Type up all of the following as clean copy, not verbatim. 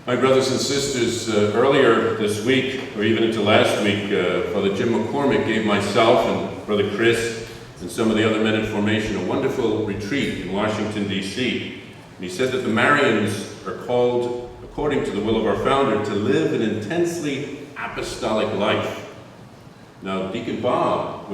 My brothers and sisters, earlier this week, or even into last week, Father Jim McCormick gave myself and Brother Chris and some of the other men in formation a wonderful retreat in Washington, D.C. And he said that the Marians are called, according to the will of our founder, to live an intensely apostolic life. Now, Deacon Bob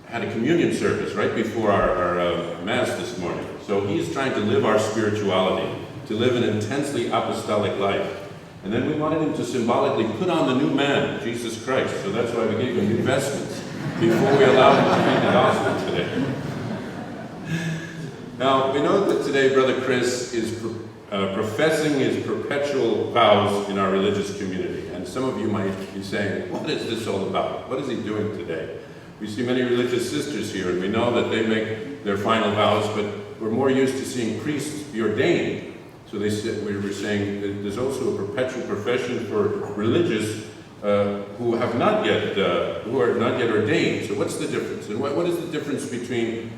had a communion service right before our Mass this morning. So he's trying to live our spirituality, to live an intensely apostolic life. And then we wanted him to symbolically put on the new man, Jesus Christ. So that's why we gave him new vestments before we allowed him to read the gospel today. Now, we know that today Brother Chris is professing his perpetual vows in our religious community. And some of you might be saying, what is this all about? What is he doing today? We see many religious sisters here, and we know that they make their final vows, but we're more used to seeing priests be ordained. So we were saying that there's also a perpetual profession for religious who are not yet ordained. So what's the difference? And what is the difference between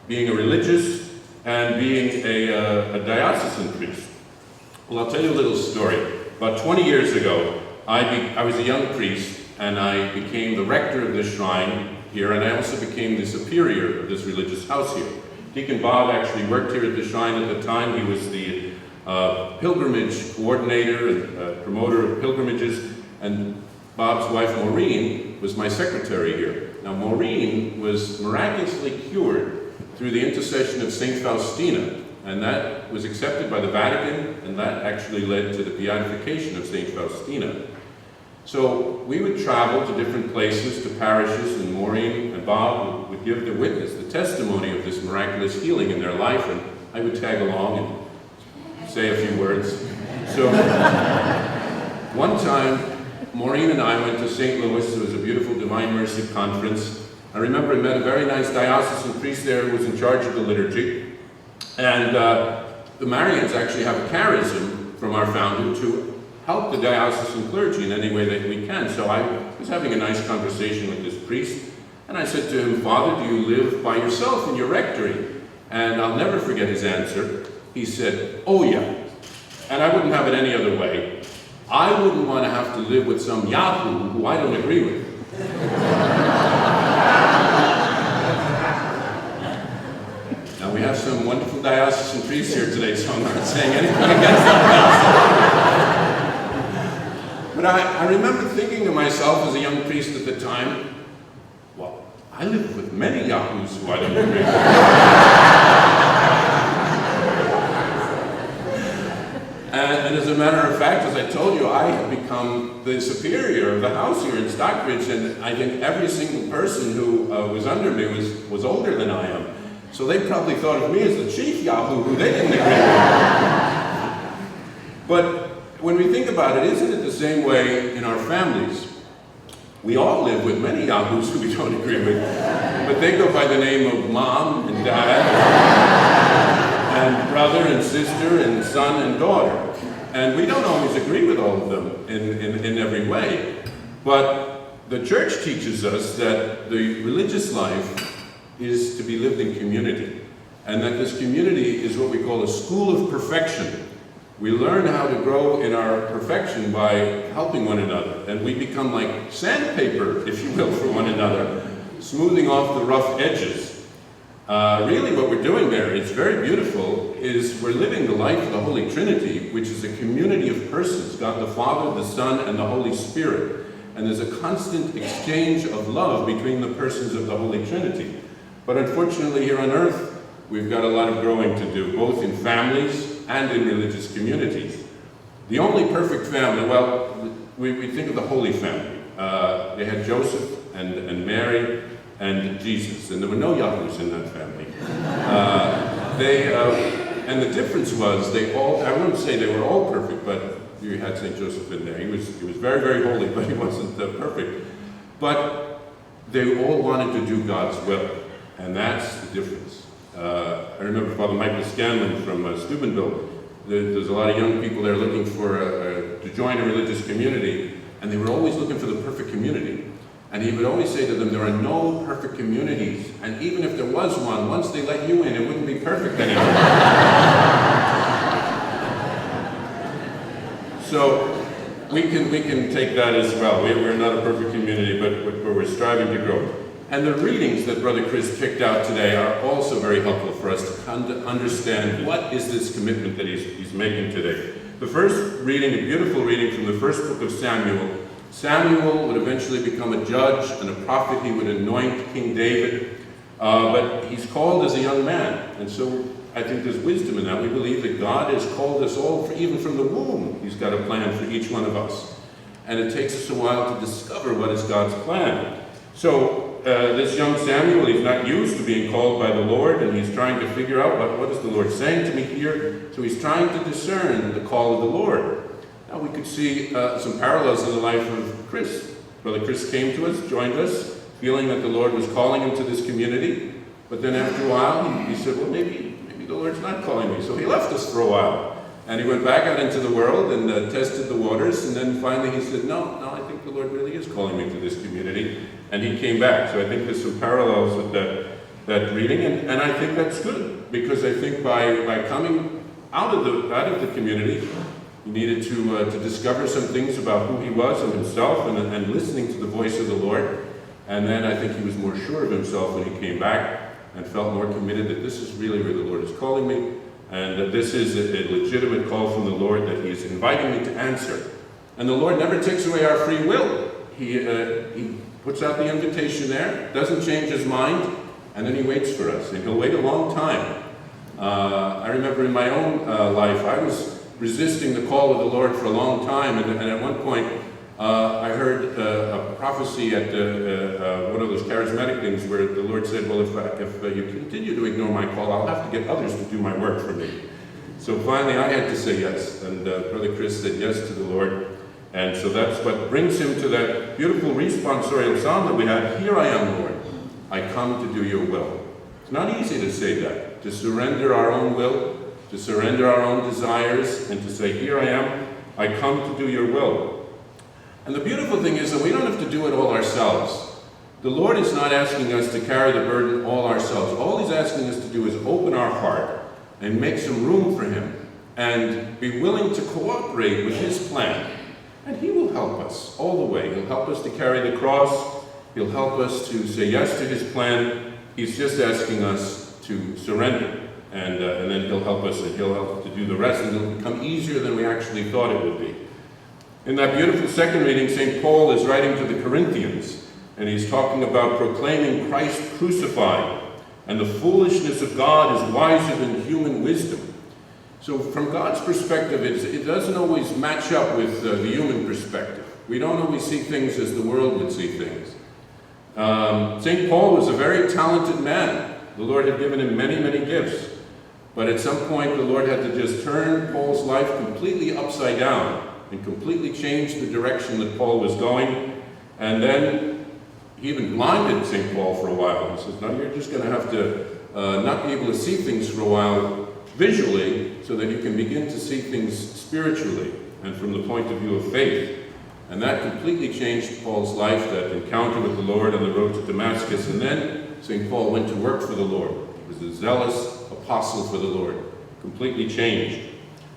being a religious and being a diocesan priest? Well, I'll tell you a little story. About 20 years ago, I was a young priest, and I became the rector of this shrine here, and I also became the superior of this religious house here. Deacon Bob actually worked here at the shrine at the time. He was the pilgrimage coordinator and promoter of pilgrimages, and Bob's wife Maureen was my secretary here. Now Maureen was miraculously cured through the intercession of Saint Faustina, and that was accepted by the Vatican, and that actually led to the beatification of Saint Faustina. So we would travel to different places, to parishes, and Maureen and Bob would give the witness, the testimony of this miraculous healing in their life, and I would tag along and say a few words. So one time, Maureen and I went to St. Louis. It was a beautiful Divine Mercy conference. I remember I met a very nice diocesan priest there who was in charge of the liturgy. And the Marians actually have a charism from our founder to help the diocesan clergy in any way that we can. So I was having a nice conversation with this priest, and I said to him, "Father, do you live by yourself in your rectory?" And I'll never forget his answer. He said, "Oh yeah." And I wouldn't have it any other way. I wouldn't want to have to live with some yahoo who I don't agree with. Now we have some wonderful diocesan priests here today, so I'm not saying anything against them. But I remember thinking to myself as a young priest at the time, well, I live with many yahoos who I don't agree with. And as a matter of fact, as I told you, I have become the superior of the house here in Stockbridge, and I think every single person who was under me was older than I am. So they probably thought of me as the chief yahoo who they didn't agree with. But when we think about it, isn't it the same way in our families? We all live with many yahoos who we don't agree with, but they go by the name of mom and dad, and brother and sister and son and daughter. And we don't always agree with all of them in every way. But the church teaches us that the religious life is to be lived in community, and that this community is what we call a school of perfection. We learn how to grow in our perfection by helping one another, and we become like sandpaper, if you will, for one another, smoothing off the rough edges. Really what we're doing there, it's very beautiful, is we're living the life of the Holy Trinity, which is a community of persons, God the Father, the Son, and the Holy Spirit. And there's a constant exchange of love between the persons of the Holy Trinity. But unfortunately here on earth, we've got a lot of growing to do, both in families and in religious communities. The only perfect family, well, we think of the Holy Family. They had Joseph and Mary and Jesus, and there were no yahoos in that family. And the difference was I wouldn't say they were all perfect, but you had St. Joseph in there. He was very, very holy, but he wasn't perfect. But they all wanted to do God's will, and that's the difference. I remember Father Michael Scanlon from Steubenville. There's a lot of young people there looking to join a religious community, and they were always looking for the perfect community. And he would always say to them, there are no perfect communities, and even if there was one, once they let you in, it wouldn't be perfect anymore. So we can take that as well. We're not a perfect community, but we're striving to grow. And the readings that Brother Chris picked out today are also very helpful for us to understand what is this commitment that he's making today. The first reading, a beautiful reading from the first book of Samuel. Samuel would eventually become a judge and a prophet. He would anoint King David, but he's called as a young man. And so I think there's wisdom in that. We believe that God has called us all, even from the womb. He's got a plan for each one of us. And it takes us a while to discover what is God's plan. So this young Samuel, he's not used to being called by the Lord, and he's trying to figure out what is the Lord saying to me here. So he's trying to discern the call of the Lord. Now we could see some parallels in the life of Chris. Brother Chris came to us, joined us, feeling that the Lord was calling him to this community. But then after a while, he said, well, maybe the Lord's not calling me. So he left us for a while. And he went back out into the world and tested the waters. And then finally he said, no, I think the Lord really is calling me to this community. And he came back. So I think there's some parallels with that reading. And I think that's good. Because I think by coming out of the community, he needed to discover some things about who he was and himself and listening to the voice of the Lord. And then I think he was more sure of himself when he came back and felt more committed that this is really where the Lord is calling me, and that this is a legitimate call from the Lord that he is inviting me to answer. And the Lord never takes away our free will. He puts out the invitation there, doesn't change his mind, and then he waits for us, and he'll wait a long time. I remember in my own life, I was resisting the call of the Lord for a long time, and at one point, I heard a prophecy at one of those charismatic things where the Lord said, well, if you continue to ignore my call, I'll have to get others to do my work for me. So finally I had to say yes, and Brother Chris said yes to the Lord. And so that's what brings him to that beautiful responsorial psalm that we had, here I am, Lord, I come to do your will. It's not easy to say that, to surrender our own will, to surrender our own desires, and to say, here I am, I come to do your will. And the beautiful thing is that we don't have to do it all ourselves. The Lord is not asking us to carry the burden all ourselves. All he's asking us to do is open our heart and make some room for him and be willing to cooperate with his plan. And he will help us all the way. He'll help us to carry the cross. He'll help us to say yes to his plan. He's just asking us to surrender. And then he'll help us, and he'll help to do the rest, and it'll become easier than we actually thought it would be. In that beautiful second reading, St. Paul is writing to the Corinthians, and he's talking about proclaiming Christ crucified, and the foolishness of God is wiser than human wisdom. So from God's perspective, it doesn't always match up with the human perspective. We don't always see things as the world would see things. St. Paul was a very talented man. The Lord had given him many, many gifts. But at some point, the Lord had to just turn Paul's life completely upside down and completely change the direction that Paul was going. And then he even blinded St. Paul for a while. He says, no, you're just going to have to not be able to see things for a while visually so that you can begin to see things spiritually and from the point of view of faith. And that completely changed Paul's life, that encounter with the Lord on the road to Damascus. And then St. Paul went to work for the Lord. He was a zealous apostle for the Lord. Completely changed.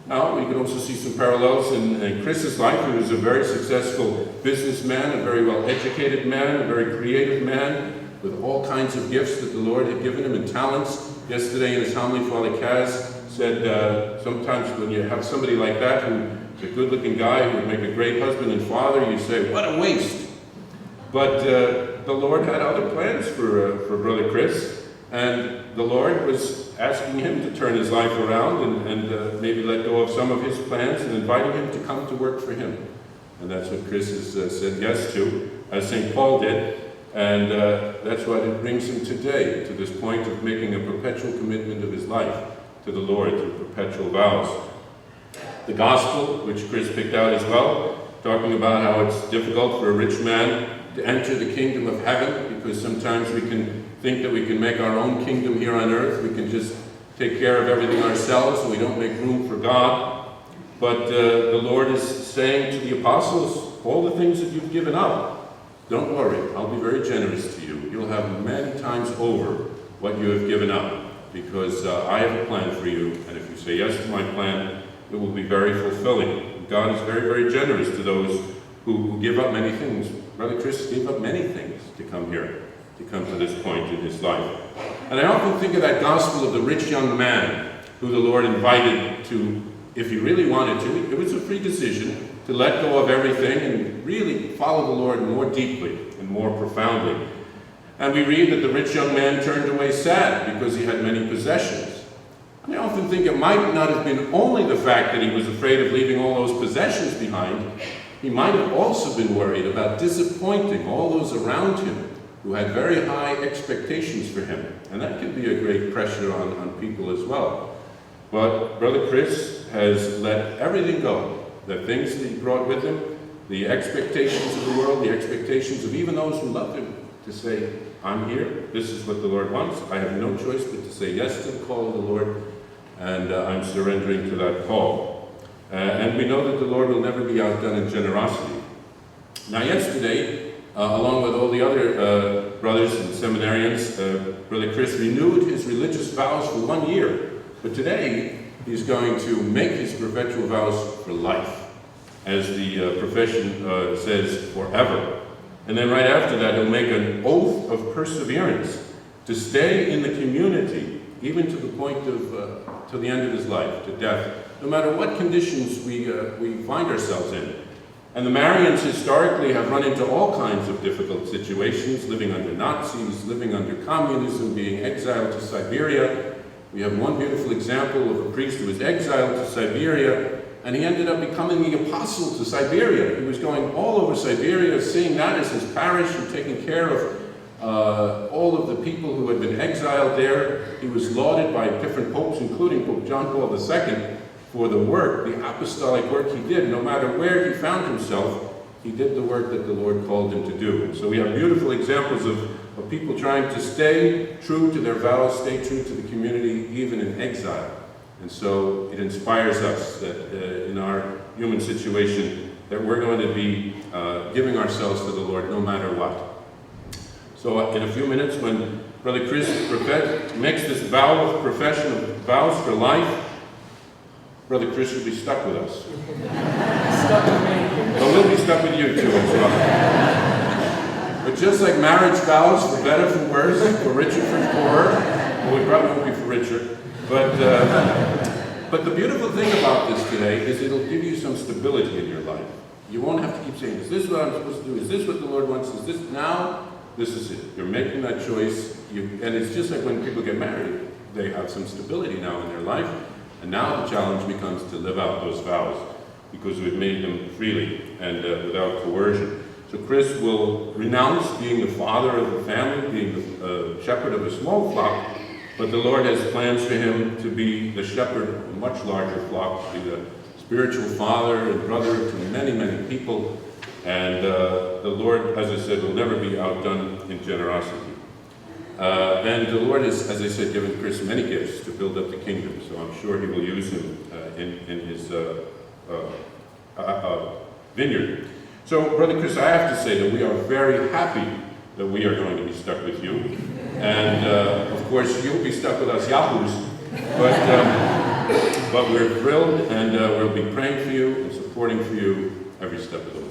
Now, we can also see some parallels in Chris's life. He was a very successful businessman, a very well-educated man, a very creative man, with all kinds of gifts that the Lord had given him and talents. Yesterday in his homily, Father Kaz said, sometimes when you have somebody like that, who's a good-looking guy, who would make a great husband and father, you say, what a waste. But the Lord had other plans for Brother Chris, and the Lord was asking him to turn his life around and maybe let go of some of his plans and inviting him to come to work for him. And that's what Chris has said yes to, as St. Paul did. And that's what it brings him today, to this point of making a perpetual commitment of his life to the Lord through perpetual vows. The gospel, which Chris picked out as well, talking about how it's difficult for a rich man to enter the kingdom of heaven, because sometimes we can think that we can make our own kingdom here on earth. We can just take care of everything ourselves and we don't make room for God. But the Lord is saying to the apostles, all the things that you've given up, don't worry, I'll be very generous to you. You'll have many times over what you have given up, because I have a plan for you, and if you say yes to my plan, it will be very fulfilling. that God is very, very generous to those who give up many things. Brother Chris gave up many things to come here, to come to this point in his life. And I often think of that gospel of the rich young man who the Lord invited to, if he really wanted to, it was a free decision to let go of everything and really follow the Lord more deeply and more profoundly. And we read that the rich young man turned away sad because he had many possessions. And I often think it might not have been only the fact that he was afraid of leaving all those possessions behind. He might have also been worried about disappointing all those around him who had very high expectations for him. And that can be a great pressure on people as well. But Brother Chris has let everything go. The things that he brought with him, the expectations of the world, the expectations of even those who loved him, to say, I'm here, this is what the Lord wants. I have no choice but to say yes to the call of the Lord, and I'm surrendering to that call. And we know that the Lord will never be outdone in generosity. Now yesterday, along with all the other brothers and seminarians, Brother Chris renewed his religious vows for 1 year. But today, he's going to make his perpetual vows for life, as the profession says, forever. And then right after that, he'll make an oath of perseverance to stay in the community, even to the point of, to the end of his life, to death, no matter what conditions we find ourselves in. And the Marians historically have run into all kinds of difficult situations, living under Nazis, living under communism, being exiled to Siberia. We have one beautiful example of a priest who was exiled to Siberia, and he ended up becoming the apostle to Siberia. He was going all over Siberia, seeing that as his parish and taking care of all of the people who had been exiled there. He was lauded by different popes, including Pope John Paul II, for the work, the apostolic work he did. No matter where he found himself, he did the work that the Lord called him to do. So we have beautiful examples of people trying to stay true to their vows, stay true to the community, even in exile. And so it inspires us that in our human situation, that we're going to be giving ourselves to the Lord no matter what. So in a few minutes, when Brother Chris makes this vow of profession of vows for life, Brother Chris will be stuck with us. Stuck with me. But we'll be stuck with you too as well. But just like marriage vows, for better, for worse, for richer, for poorer, well, we probably won't be for richer. But the beautiful thing about this today is it'll give you some stability in your life. You won't have to keep saying, is this what I'm supposed to do? Is this what the Lord wants? Is this now? This is it. You're making that choice. And it's just like when people get married. They have some stability now in their life. And now the challenge becomes to live out those vows, because we've made them freely and without coercion. So Chris will renounce being the father of the family, being the shepherd of a small flock, but the Lord has plans for him to be the shepherd of a much larger flock, to be the spiritual father and brother to many, many people. And the Lord, as I said, will never be outdone in generosity. And the Lord has, as I said, given Chris many gifts to build up the kingdom, so I'm sure he will use him in his vineyard. So, Brother Chris, I have to say that we are very happy that we are going to be stuck with you. And, of course, you'll be stuck with us yahoos. But we're thrilled, and we'll be praying for you and supporting for you every step of the way.